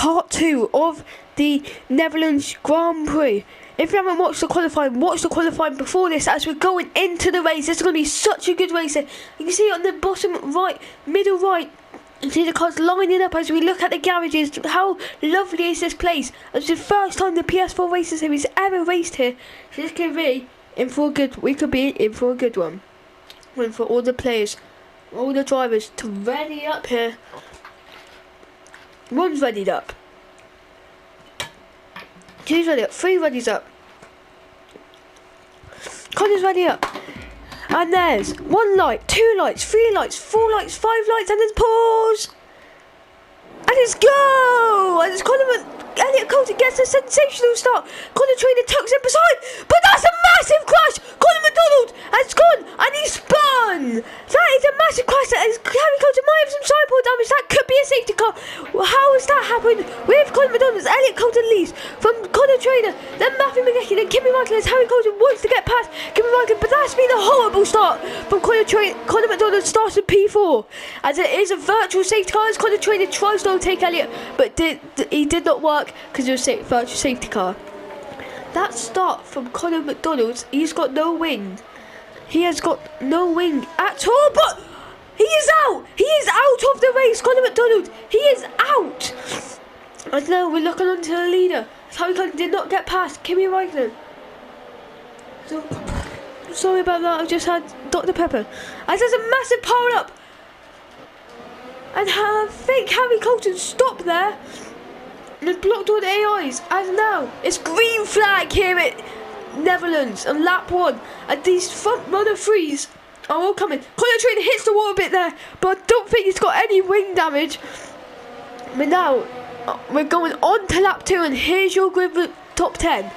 part 2 of the Netherlands Grand Prix. If you haven't watched the qualifying, watch the qualifying before this as we're going into the race. This is going to be such a good race here. You can see on the bottom right, middle right, you see the cars lining up as we look at the garages. How lovely is this place? It's the first time the PS4 Racing Series ever raced here. So this could be in for a good, we could be in for a good one. And for all the players, all the drivers to ready up here. One's readied up. Two's ready up. Three readies up. Connor's ready up. And there's one light, two lights, three lights, four lights, five lights, and there's pause. And it's go! And it's Elliot Coulton gets a sensational start. Connor Trainer tucks in beside, but that's a massive crash. Colin McDonald has gone and he spun. That is a massive crash. Harry Coulton might have some sideboard damage. That could be a safety car. How has that happened with Colin McDonald? Elliot Coulton leads from Connor Trainer, then Matthew McGeechy, then Kimi Raikkonen. Harry Coulton wants to get past Kimi Raikkonen, but that's been a horrible start from Connor McDonald. Starts in P4 as it is a virtual safety car as Connor Trainer tries to overtake Elliot, but he did not work because it was a virtual safety car. That start from Connor McDonald, he's got no wing. He has got no wing at all, but he is out. He is out of the race. Connor McDonald, he is out. And now we're looking onto the leader. Harry Coulton did not get past Kimi Raikkonen. So, sorry about that. I just had Dr. Pepper. As there's a massive pile up. And I think Harry Coulton stopped there. And blocked all the AIs. As now, it's green flag here at Netherlands on lap 1. And these front runner threes are all coming. Connor Trainer hits the wall a bit there, but I don't think he's got any wing damage. But now, we're going on to lap 2, and here's your grid for top 10.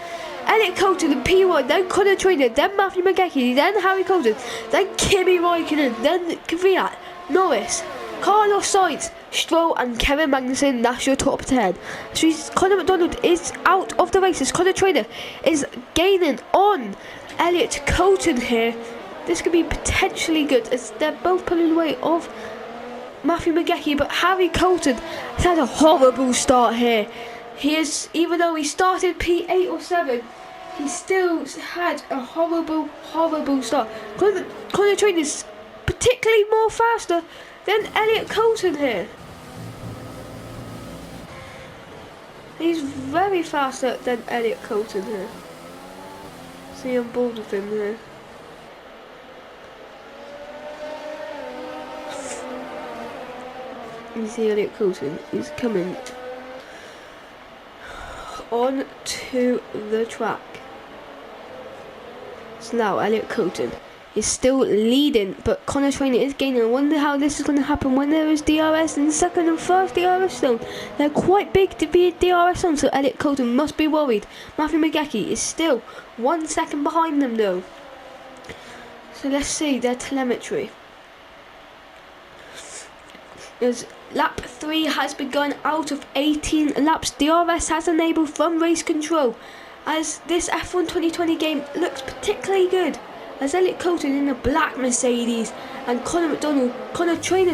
Elliot Coulton in P1, then Connor Trainer, then Matthew McGeechy, then Harry Coulton, then Kimi Raikkonen, then Kvyat, Norris, Carlos Sainz, Stroll and Kevin Magnussen. That's your top 10. So Connor McDonald is out of the races. Connor Trainer is gaining on Elliot Coulton here. This could be potentially good as they're both pulling away of Matthew McGeechy, but Harry Coulton has had a horrible start here. He is, even though he started P8 or 7, he still had a horrible start. Connor Trainer is particularly more faster than Elliot Coulton here. He's very faster than Elliot Coulton here. See, I'm bored with him here. You see Elliot Coulton is coming on to the track. So now Elliot Coulton is still leading, but Connor Trainer is gaining. I wonder how this is going to happen when there is DRS in second and first DRS zone. They're quite big to be a DRS zone, so Elliot Coulton must be worried. Matthew McGeechy is still 1 second behind them though. So let's see their telemetry. As lap 3 has begun out of 18 laps, DRS has enabled from race control. As this F1 2020 game looks particularly good. As Elliot Coulton in a black Mercedes and Connor Trainer,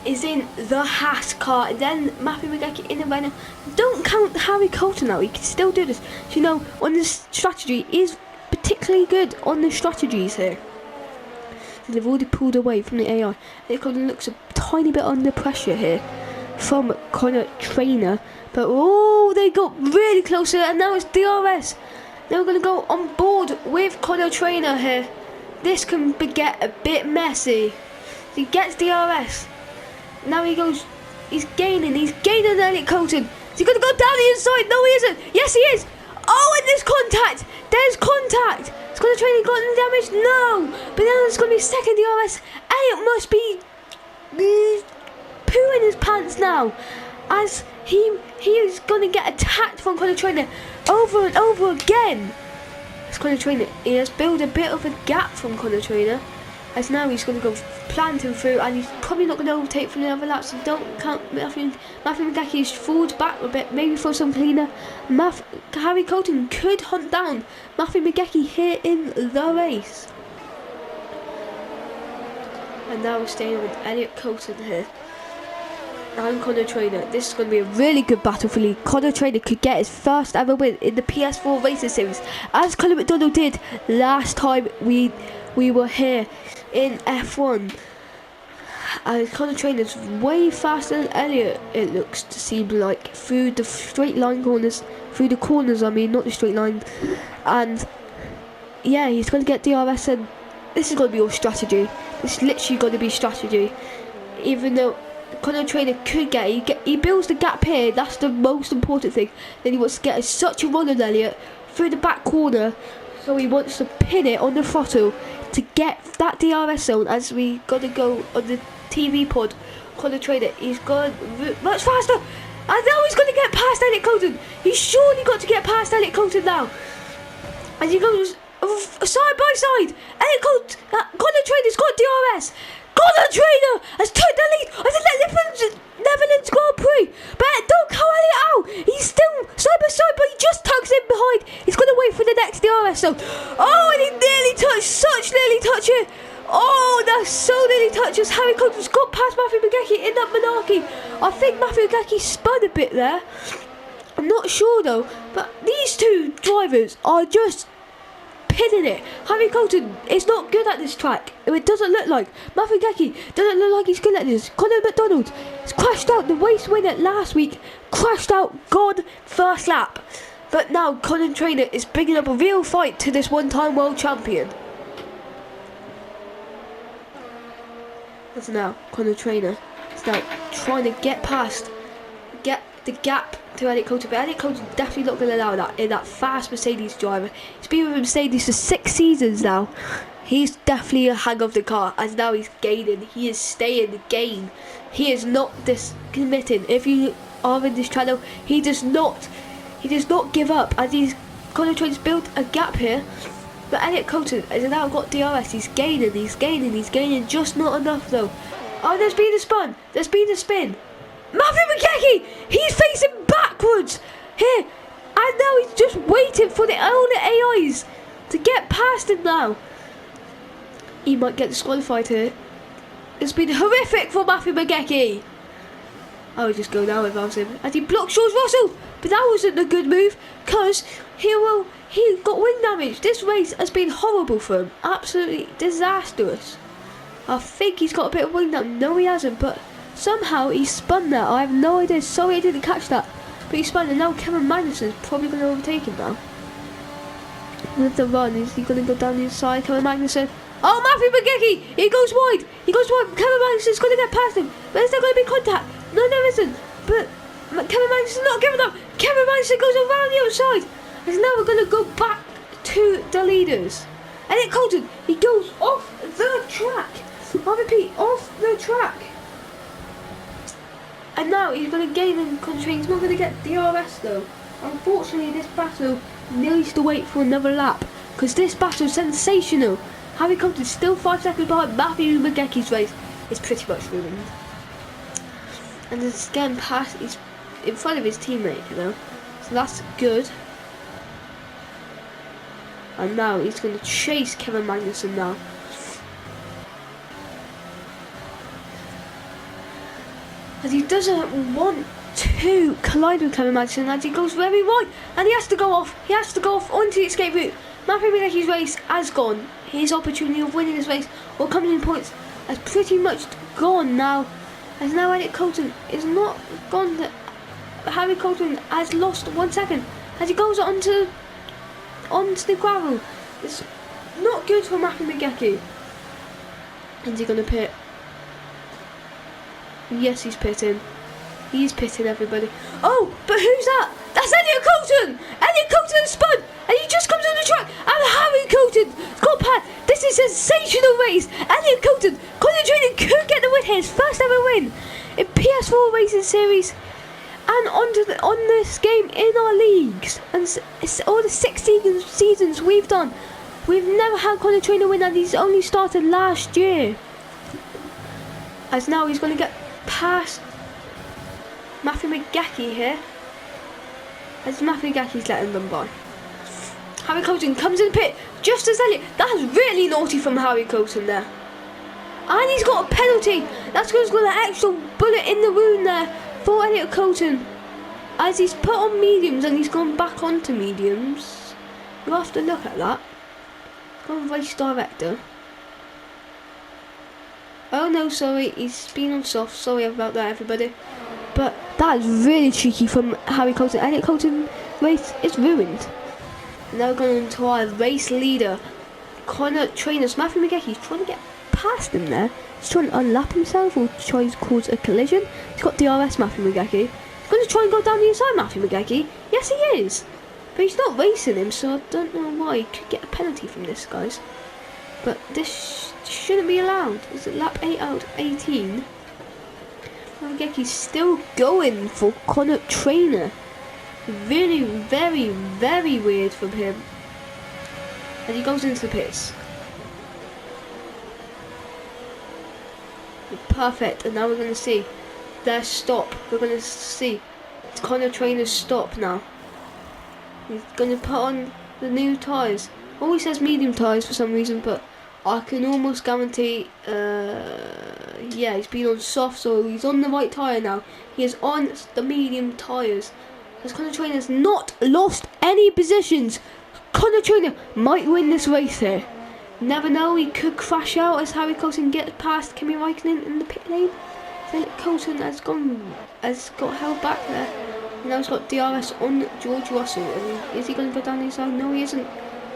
is in the Haas car, and then Matthew McGeechy in a Renault. Don't count Harry Coulton out, he can still do this. So, you know, on this strategy, is particularly good on the strategies here. And they've already pulled away from the AI. Elliot Coulton looks a tiny bit under pressure here from Connor Trainer, but oh, they got really close there, and now it's DRS. Now we're going to go on board with Connor Trainer here. This can get a bit messy. He gets DRS. Now he's gaining Elliot Coulton. Is he going to go down the inside? No, he isn't. Yes, he is. Oh, and there's contact. There's contact. Is Connor Trainer got any damage? No. But now it's going to be second DRS. Elliot must be pooing his pants now, as he is going to get attacked from Connor Trainer over and over again. As Connor Trainer, he has built a bit of a gap from Connor Trainer, as now he's going to go planting through, and he's probably not going to overtake from the other laps. So don't count Matthew McGeechy's forwards back a bit, maybe for some cleaner. Harry Coulton could hunt down Matthew McGeechy here in the race. And now we're staying with Elliot Coulton here. and Connor Trainer. This is going to be a really good battle for Lee. Connor Trainer could get his first ever win in the PS4 Racing Series, as Colin McDonald did last time we were here in F1. And Connor Trainer's way faster than Elliot, it looks to seem like, through the straight line corners, through the corners I mean, not the straight line. And yeah, he's going to get DRS, and this is going to be all strategy. This is literally going to be strategy. Even though Connor Trainer could he builds the gap here, that's the most important thing. Then he wants to get such a run on Elliot through the back corner, so he wants to pin it on the throttle to get that DRS zone. As we got to go on the TV pod, Connor Trainer, he's gone much faster, and now he's going to get past Elliot Colton. He's surely got to get past Elliot Colton now, as he goes side by side. Elliot Colton, Connor Trainer's got DRS. Connor Trainer has took the lead of the Netherlands Grand Prix, but don't call Elliot out. He's still side by side, but he just tugs in behind. He's going to wait for the next DRS zone. Oh, and he nearly touched, such nearly touch it. Oh, that's so nearly touches. Harry Coulter's got past Matthew McGeechy in that Monarchy. I think Matthew McGeechy spun a bit there. I'm not sure though, but these two drivers are just pinning it. Harry Colton is not good at this track. It doesn't look like. Matthew McGeechy doesn't look like he's good at this. Colin McDonald has crashed out. The race winner last week crashed out, gone first lap. But now Colin Trainer is bringing up a real fight to this one-time world champion. That's now Connor Trainer is now trying to get past, get the gap to Elliot Colton, but Elliot Colton's definitely not going to allow that in that fast Mercedes driver. He's been with Mercedes for 6 seasons now. He's definitely a hang of the car, as now he's gaining. He is staying the game. He is not discommitting. If you are in this channel, he does not give up, as Connor Trainer's built a gap here. But Elliot Colton has now got DRS. He's gaining, just not enough though. Oh, there's been a spin. There's been a spin. Matthew McGeechy, he's facing backwards here, and now he's just waiting for the older AIs to get past him now. He might get disqualified here. It's been horrific for Matthew McGeechy. I would just go now if I was him. And he blocked George Russell, but that wasn't a good move, because he got wing damage. This race has been horrible for him, absolutely disastrous. I think he's got a bit of wing damage. No, he hasn't, but somehow he spun that. I have no idea. Sorry I didn't catch that. But he spun, and now Kevin Magnussen's probably going to overtake him now. With the run, is he going to go down the inside? Kevin Magnussen. Oh, Matthew McGeechy! He goes wide. Kevin Magnussen's going to get past him. But is there going to be contact? No, there isn't. But Kevin Magnussen's not giving up. Kevin Magnussen goes around the outside. And now we're going to go back to the leaders. Elliot Colton, he goes off the track. I repeat, off the track. And now he's going to gain and concentrate. He's not going to get DRS though. Unfortunately, this battle needs to wait for another lap, because this battle is sensational. Harry Colton is still 5 seconds behind Matthew McGeechy's race. It's pretty much ruined. And it's getting past, he's in front of his teammate, you know. So that's good. And now he's going to chase Kevin Magnussen now. As he doesn't want to collide with Kevin Magnussen, as he goes very wide, and he has to go off. He has to go off onto the escape route. Matthew McGeechy's race has gone. His opportunity of winning this race or coming in points has pretty much gone now. As now Elliot Colton is not gone. Harry Colton has lost 1 second as he goes onto the gravel. It's not good for Matthew McGeechy. Is he going to pit? Yes, he's pitting. He's pitting everybody. Oh, but who's that? That's Elliot Colton! Elliot Colton has spun! And he just comes on the track! And Harry Colton's got past! This is a sensational race! Elliot Colton, Connor Trainer could get the win here. His first ever win in PS4 Racing Series. And on this game in our leagues. And it's all the 6 seasons we've done. We've never had Connor Trainer win, and he's only started last year. As now he's going to get past Matthew McGeechy here. As Matthew McGeechy's letting them by. Harry Colton comes in the pit just as Elliot. That's really naughty from Harry Colton there. And he's got a penalty. That's going to put an extra bullet in the wound there for Elliot Colton. As he's put on mediums and he's gone back onto mediums. You'll have to look at that. Gone race director. Oh no, sorry, he's been on soft. Sorry about that, everybody. But that is really cheeky from Harry Colton. Elliot Colton race is ruined. Now going into our race leader, Connor Trainers. Matthew McGeecky's trying to get past him there. He's trying to unlap himself or try to cause a collision. He's got DRS, Matthew McGeecky. He's going to try and go down the inside, Matthew McGeecky. Yes, he is. But he's not racing him, so I don't know why he could get a penalty from this, guys. But this shouldn't be allowed. Is it lap 8 out of 18? McGeecky's still going for Connor Trainer. Really, very, very weird from him. And he goes into the pits. Perfect, and now we're going to see their stop. We're going to see Connor Trainer's stop now. He's going to put on the new tyres. Always says medium tyres for some reason, but I can almost guarantee, yeah, he's been on soft, so he's on the right tyre now. He is on the medium tyres. As Connor Trainer's not lost any positions. Connor Trainer might win this race here. Never know, he could crash out as Harry Colton gets past Kimi Raikkonen in the pit lane. Then Colton has got held back there. And now he's got DRS on George Russell. And is he going to go down the inside? No, he isn't.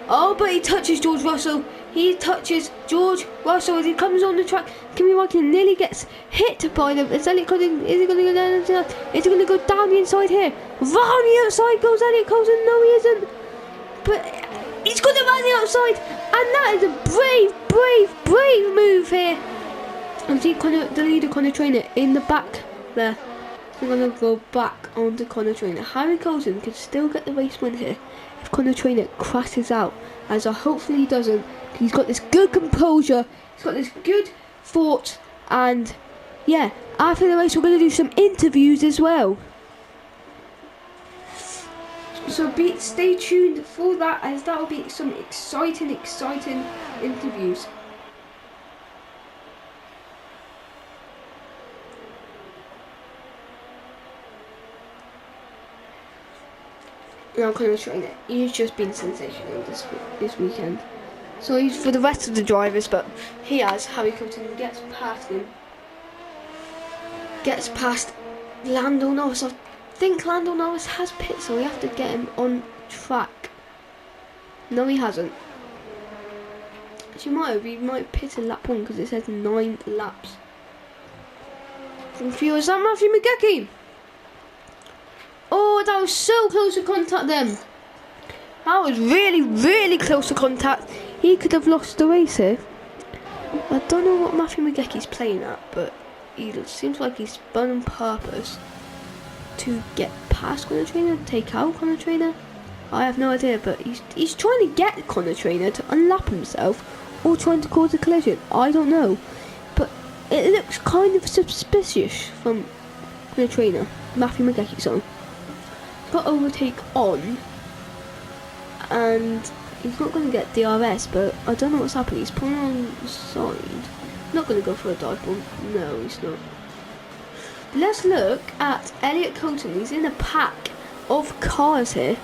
Oh, but he touches George Russell. He touches George Russell as he comes on the track. Kimi Raikkonen nearly gets hit by them. Is Elliot Colton? Is he going to go down the inside? Is he going to go down the inside here? Round the outside goes Elliot Colton. No, he isn't. But he's going to run the outside, and that is a brave move here. And see the leader Connor Trainer in the back there. We're going to go back onto Connor Trainer. Harry Colton can still get the race win here if Connor Trainer crashes out, as hopefully he doesn't. He's got this good composure, he's got this good thought, and yeah, after the race we're going to do some interviews as well. So stay tuned for that, as that will be some exciting interviews. Now Connor Trainer, he's just been sensational this weekend. So he's for the rest of the drivers, but he has. Harry Colton gets past him. Gets past Lando Norris. I think Lando Norris has pit, so we have to get him on track. No, he hasn't. He might pit in lap 1 because it says 9 laps. Is that Matthew McGeechy? Oh, that was so close to contact them. That was really close to contact. He could have lost the race here. I don't know what Matthew McGeecky's playing at, but he seems like he's done on purpose to get past Connor Trainer, take out Connor Trainer. I have no idea, but he's trying to get Connor Trainer to unlap himself or trying to cause a collision. I don't know, but it looks kind of suspicious from Connor Trainer. Matthew McGeecky, sorry. Got overtake on, and he's not going to get DRS, but I don't know what's happening. He's pulling on the side. Not going to go for a dive bomb. No, he's not. Let's look at Elliot Colton. He's in a pack of cars here.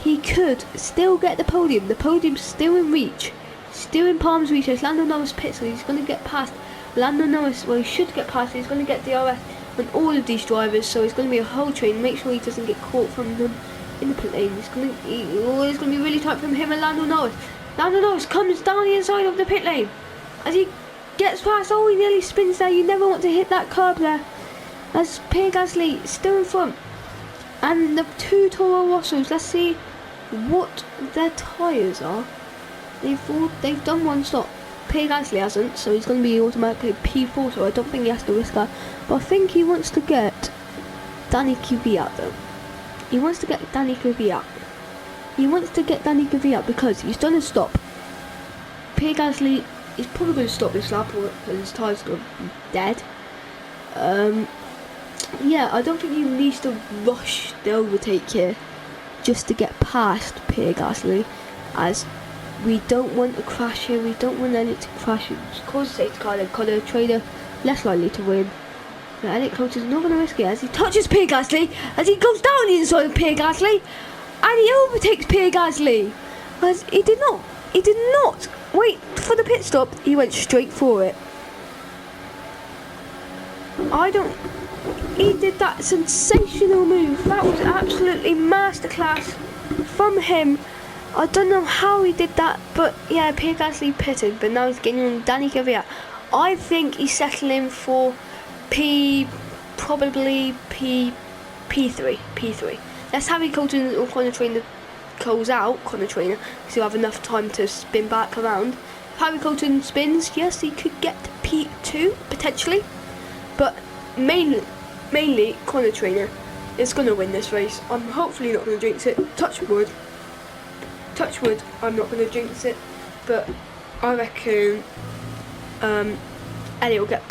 He could still get the podium. The podium's still in reach. Still in palm's reach. There's Lando Norris pit, so he's going to get past Lando Norris. Well, he should get past. He's going to get DRS on all of these drivers, so it's going to be a whole train. Make sure he doesn't get caught from them in the pit lane. It's going to be really tight from him and Lando Norris. Lando Norris comes down the inside of the pit lane as he gets past. Oh, he nearly spins there. You never want to hit that curb there. As Pierre Gasly still in front, and the two Toro Rossos. Let's see what their tyres are. They've done one stop. Pierre Gasly hasn't, so he's going to be automatically P4, so I don't think he has to risk that. But I think he wants to get Danny Kvyat though. He wants to get Danny Kvyat. He wants to get Danny Kvyat because he's done a stop. Pierre Gasly is probably going to stop this lap because his tyres are going to be dead. Yeah, I don't think he needs to rush the overtake here just to get past Pierre Gasly, as we don't want a crash here. We don't want Elliot to crash. It's cause safety car, then Connor Trainer less likely to win. But Elliot Colton's not going to risk it as he touches Pierre Gasly, as he goes down the inside of Pierre Gasly, and he overtakes Pierre Gasly. As he did not wait for the pit stop, he went straight for it. He did that sensational move. That was absolutely masterclass from him. I don't know how he did that, but yeah, Pierre Gasly pitted, but now he's getting on Danny Kvyat. I think he's settling for probably P3. Let's Harry Colton or Connor Trainer goes out, Connor Trainer, because he'll have enough time to spin back around. If Harry Colton spins, yes, he could get to P2 potentially, but mainly Connor Trainer is going to win this race. I'm hopefully not going to jinx it. Touch wood, I'm not going to jinx it, but I reckon Elliot will get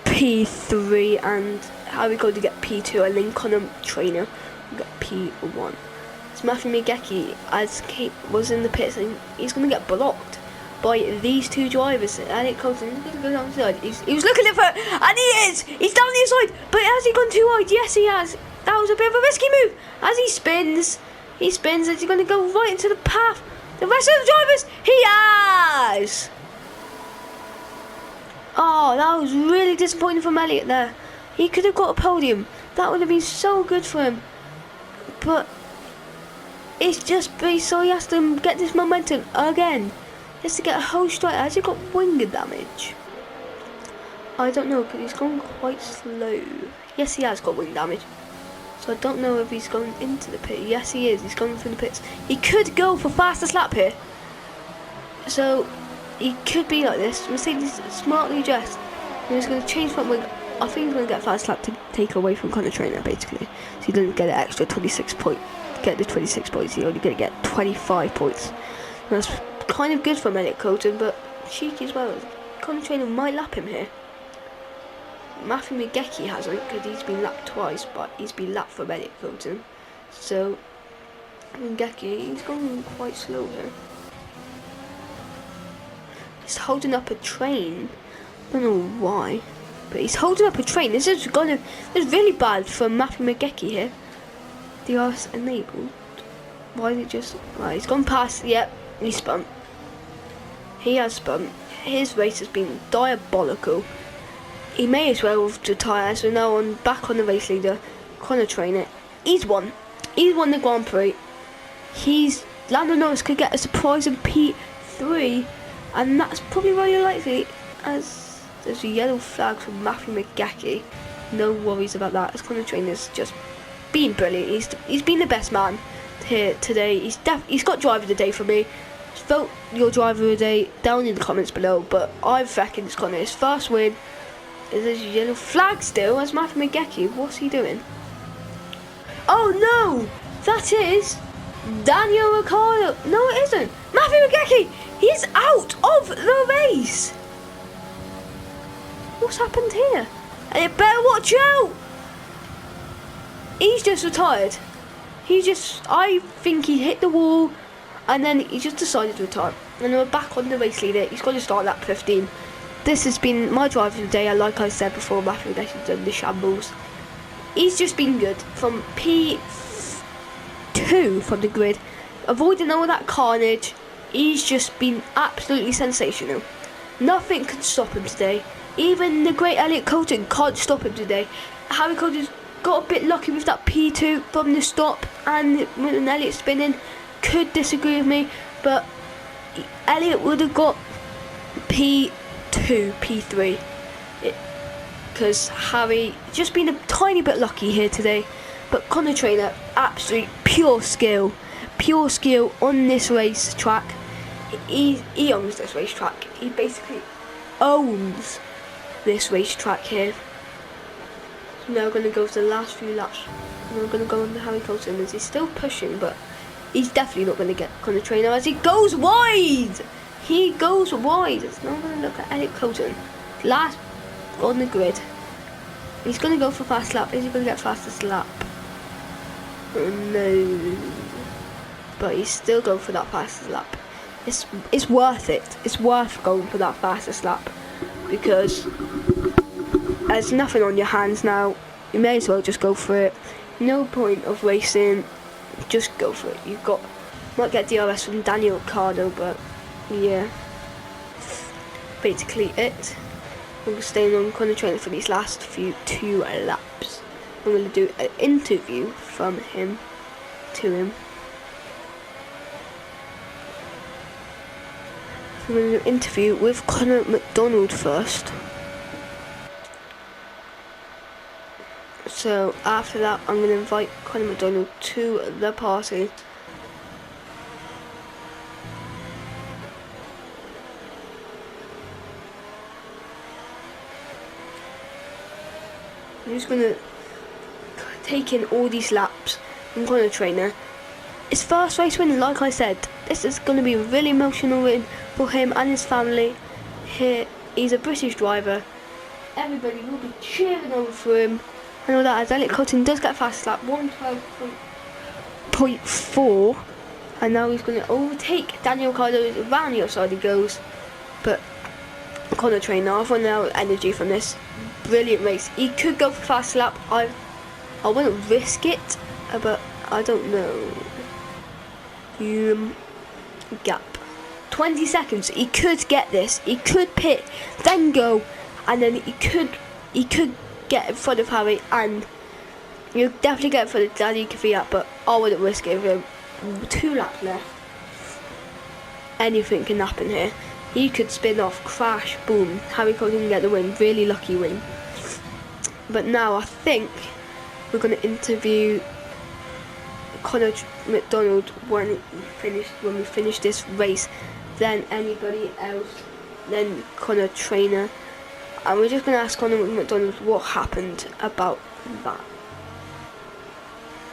P3 and Harry Colton get P2, and then Connor Trainer will get P1. It's Matthew Megeki, as Kate was in the pits, and he's going to get blocked by these two drivers. Elliot Colton is going to go down the side. He was looking for it, and he is! He's down the inside, but has he gone too wide? Yes, he has. That was a bit of a risky move. As he spins, as he's going to go right into the path. The rest of the drivers, he has! Oh, that was really disappointing from Elliot there. He could have got a podium. That would have been so good for him. But it's just so he has to get this momentum again. He has to get a whole straight. Has he got wing damage? I don't know, because he's gone quite slow. Yes, he has got wing damage. So I don't know if he's going into the pit. Yes, he is. He's going through the pits. He could go for fastest lap here. So he could be like this. Mercedes smartly dressed. He's going to change front wing. I think he's going to get fast lap to take away from Connor Trainer, basically. So he doesn't get an extra 26 points. Get the 26 points. He's only going to get 25 points. And that's kind of good for Elliot Colton, but cheeky as well. Connor Trainer might lap him here. Matthew Megeki hasn't, because he's been lapped twice, but he's been lapped for Elliot Colton. So Megeki, he's going quite slow here. He's holding up a train. I don't know why, but he's holding up a train. This is really bad for Matthew Megeki here. DRS enabled. Why is it just? Right, he's gone past. Yep, he spun. He has spun. His race has been diabolical. He may as well retire. So now on back on the race leader, Connor Trainer. He's won. He's won the Grand Prix. Lando Norris could get a surprising P3. And that's probably really likely, as there's a yellow flag from Matthew Megeki. No worries about that, as Connor Trainer's just been brilliant. He's been the best man here today. He's got driver of the day for me. Vote your driver of the day down in the comments below, but I reckon it's Connor. His first win. There's a yellow flag still, as Matthew Megeki. What's he doing? Oh no! That is Daniel Ricciardo. No, it isn't. Matthew Megeki! He's out of the race! What's happened here? And you better watch out! He's just retired. I think he hit the wall and then he just decided to retire. And we're back on the race leader. He's got to start lap 15. This has been my driver of the day. Like I said before, Matthew Megeki's done the shambles. He's just been good from P2 from the grid. Avoiding all that carnage. He's just been absolutely sensational. Nothing can stop him today. Even the great Elliot Colton can't stop him today. Harry Colton's got a bit lucky with that P2 from the stop, and when Elliot spinning, could disagree with me, but Elliot would have got P2, P3. Because Harry just been a tiny bit lucky here today. But Connor Trainer, absolute pure skill on this racetrack. He owns this racetrack. He basically owns this racetrack here. So now we're going to go to the last few laps. And we're going to go on to Harry Colton, as he's still pushing, but he's definitely not going to get Connor Trainer as he goes wide. He goes wide. It's now going to look at Elliot Colton, last on the grid. He's going to go for fast lap. Is he going to get fastest lap? Oh, no. But he's still going for that fastest lap. It's worth it. It's worth going for that fastest lap. because there's nothing on your hands now. You may as well just go for it. No point of racing, just go for it. You've got, might get DRS from Daniel Ricciardo, but yeah, basically it. We're staying on Conor Trainer for these last two laps. I'm going to do an interview from him to him. I'm going to do an interview with Conor McDonald first. So after that, I'm going to invite Conor McDonald to the party. I'm just going to take in all these laps from Conor Trainer. His first race win, like I said, this is going to be a really emotional win for him and his family. He's a British driver. Everybody will be cheering over for him. I know that as Elliot Colton does get fast lap 112.4, and now he's going to overtake Daniel Ricciardo. Around the outside he goes, but Conor Trainer, I've run out of energy from this brilliant race. He could go for fast lap. I wouldn't risk it, but I don't know. Gap 20 seconds. He could get this. He could pit, then go, and then he could get in front of Harry, and you'll definitely get in front of Danny Kvyat, but I wouldn't risk it with him. 2 laps left. Anything can happen here. He could spin off, crash, boom. Harry Colton can get the win. Really lucky win. But now I think we're going to interview Conor McDonald when we finish this race. Then anybody else. Then Conor Trainer. And we're just going to ask Conor McDonald what happened about that.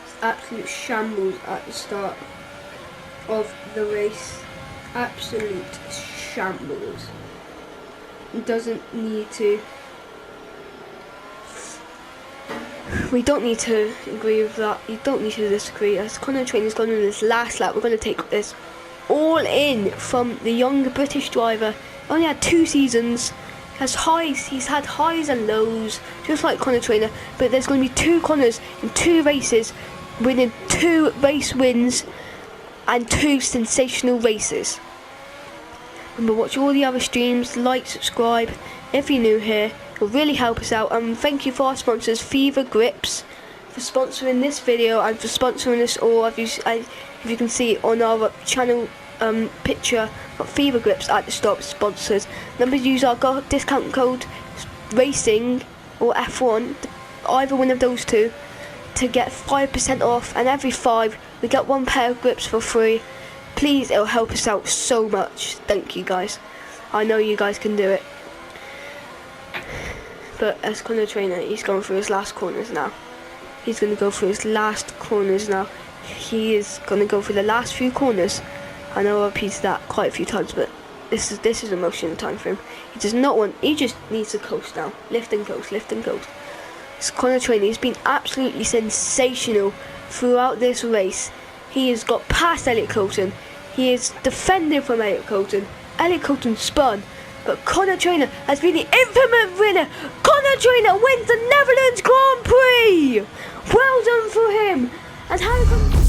It's absolute shambles at the start of the race. Absolute shambles. He doesn't need to. We don't need to agree with that. You don't need to disagree. As Conor Trainer's gone in this last lap, we're going to take this all in from the young British driver. Only had 2 seasons. Has highs. He's had highs and lows, just like Conor Trainer. But there's going to be 2 Conors in 2 races, winning 2 race wins and 2 sensational races. Remember, watch all the other streams, like, subscribe if you're new here. It'll really help us out. And thank you for our sponsors, Fever Grips, for sponsoring this video and for sponsoring us all. If you can see on our channel picture, got Fever Grips at the stop, sponsors. Remember to use our discount code RACING or F1, either one of those 2, to get 5% off. And every 5 we get 1 pair of grips for free. Please, it'll help us out so much. Thank you guys. I know you guys can do it. But as Conor Trainer, he's going through his last corners now. He's going to go through his last corners now. He is going to go through the last few corners. I know I've repeated that quite a few times, but this is emotional time for him. He does not want. He just needs to coast now. Lift and coast, lift and coast. It's Conor Trainer. He's been absolutely sensational throughout this race. He has got past Elliot Colton. He is defending from Elliot Colton. Elliot Colton spun, but Conor Trainer has been the infamous winner. Conor Trainer wins the Netherlands Grand Prix. Well done for him. And Harry Colton